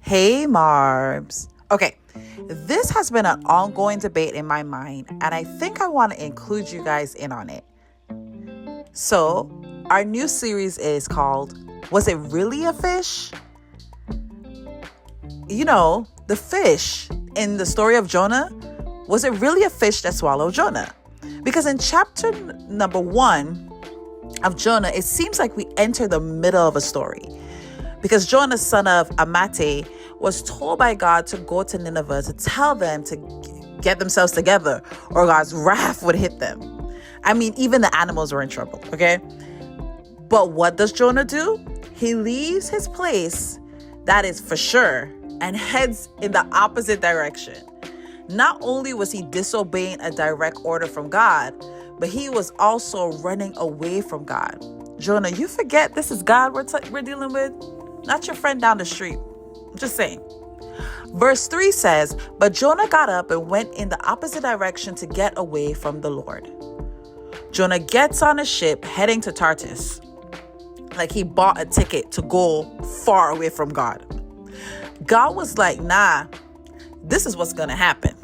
Hey, Marbs. Okay, this has been an ongoing debate in my mind, and I think I want to include you guys in on it. So, our new series is called Was It Really a Fish? You know, the fish in the story of Jonah, was it really a fish that swallowed Jonah? Because in chapter number 1 of Jonah, it seems like we enter the middle of a story. Because Jonah, son of Amittai, was told by God to go to Nineveh to tell them to get themselves together or God's wrath would hit them. I mean, even the animals were in trouble, okay? But what does Jonah do? He leaves his place, that is for sure, and heads in the opposite direction. Not only was he disobeying a direct order from God, but he was also running away from God. Jonah, you forget this is God we're dealing with, not your friend down the street. I'm just saying. Verse 3 says, but Jonah got up and went in the opposite direction to get away from the Lord. Jonah gets on a ship heading to Tarsus. Like he bought a ticket to go far away from God. God was like, nah, this is what's going to happen.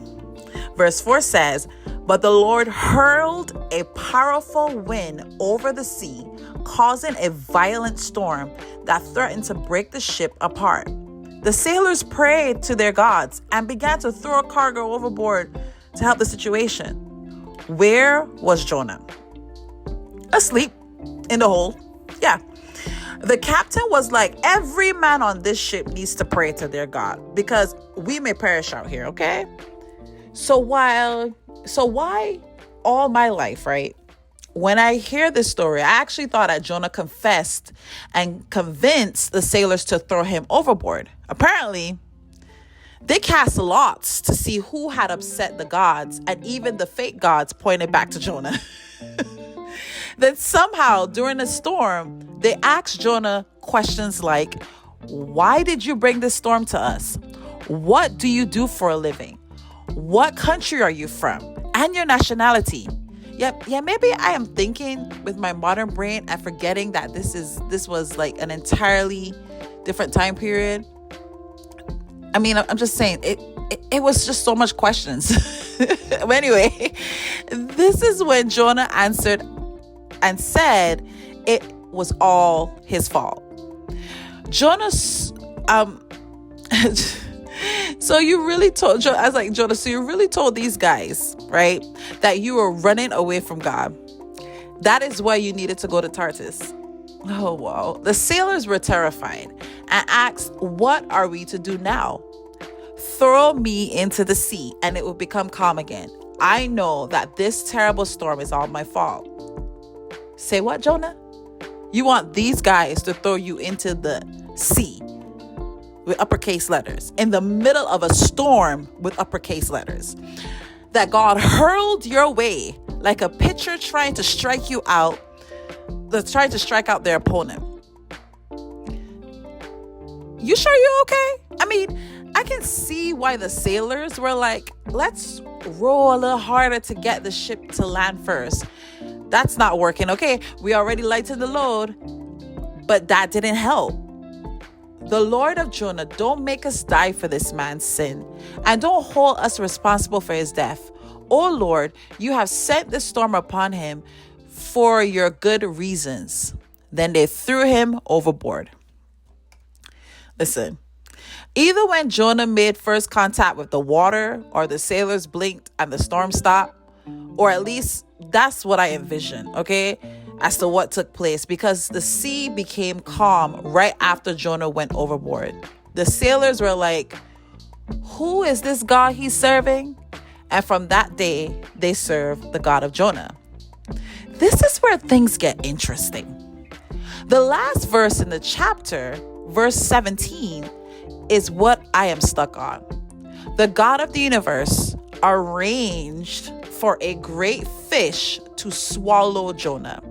Verse 4 says, but the Lord hurled a powerful wind over the sea, causing a violent storm that threatened to break the ship apart. The sailors prayed to their gods and began to throw cargo overboard to help the situation. Where was Jonah? Asleep in the hole. Yeah. The captain was like, every man on this ship needs to pray to their God because we may perish out here, okay? So why all my life, right? When I hear this story, I actually thought that Jonah confessed and convinced the sailors to throw him overboard. Apparently, they cast lots to see who had upset the gods, and even the fake gods pointed back to Jonah. Then somehow, during the storm, they asked Jonah questions like, why did you bring this storm to us? What do you do for a living? What country are you from? And your nationality. Yeah, maybe I am thinking with my modern brain and forgetting that this was like an entirely different time period. I mean, I'm just saying it was just so much questions. But anyway, this is when Jonah answered and said it was all his fault. So you really told, I was like, Jonah, so you really told these guys, right, that you were running away from God. That is why you needed to go to Tarsus. Oh, wow. The sailors were terrified and asked, what are we to do now? Throw me into the sea and it will become calm again. I know that this terrible storm is all my fault. Say what, Jonah? You want these guys to throw you into the sea with uppercase letters, in the middle of a storm with uppercase letters, that God hurled your way like a pitcher trying to strike out their opponent. You sure you're okay? I mean, I can see why the sailors were like, let's row a little harder to get the ship to land first. That's not working. Okay, we already lightened the load, but that didn't help. The Lord of Jonah, don't make us die for this man's sin, and don't hold us responsible for his death. Oh Lord, you have sent the storm upon him for your good reasons. Then they threw him overboard. Listen, either when Jonah made first contact with the water, or the sailors blinked and the storm stopped, or at least that's what I envision, okay, as to what took place, because the sea became calm right after Jonah went overboard. The sailors were like, who is this God he's serving? And from that day, they served the God of Jonah. This is where things get interesting. The last verse in the chapter, verse 17, is what I am stuck on. The God of the universe arranged for a great fish to swallow Jonah.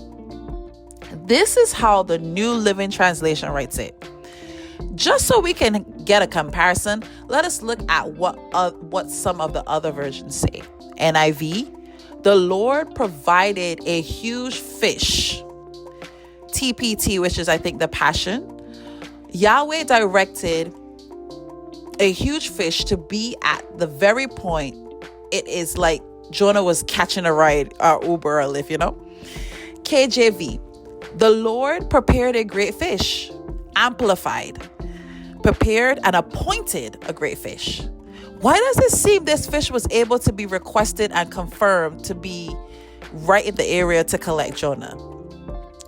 This is how the New Living Translation writes it. Just so we can get a comparison, let us look at what some of the other versions say. NIV, the Lord provided a huge fish. TPT, which is I think the Passion. Yahweh directed a huge fish to be at the very point it is like Jonah was catching a ride or Uber or Lyft, KJV, the Lord prepared a great fish, amplified, prepared and appointed a great fish. Why does it seem this fish was able to be requested and confirmed to be right in the area to collect Jonah?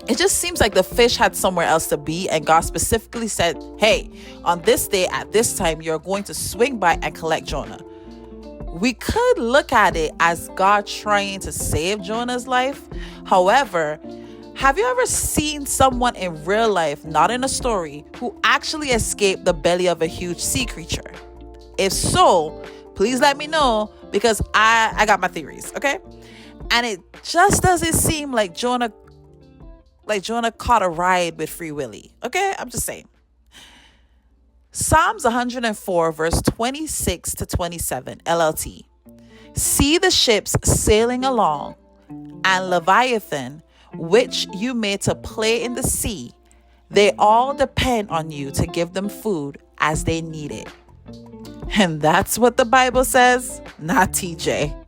It just seems like the fish had somewhere else to be, and God specifically said, hey, on this day at this time, you're going to swing by and collect Jonah. We could look at it as God trying to save Jonah's life. However, have you ever seen someone in real life, not in a story, who actually escaped the belly of a huge sea creature? If so, please let me know, because I got my theories, okay? And it just doesn't seem like Jonah caught a ride with Free Willy, okay? I'm just saying. Psalms 104 verse 26 to 27, LLT. See the ships sailing along, and Leviathan, which you made to play in the sea, they all depend on you to give them food as they need it. And that's what the Bible says, not TJ.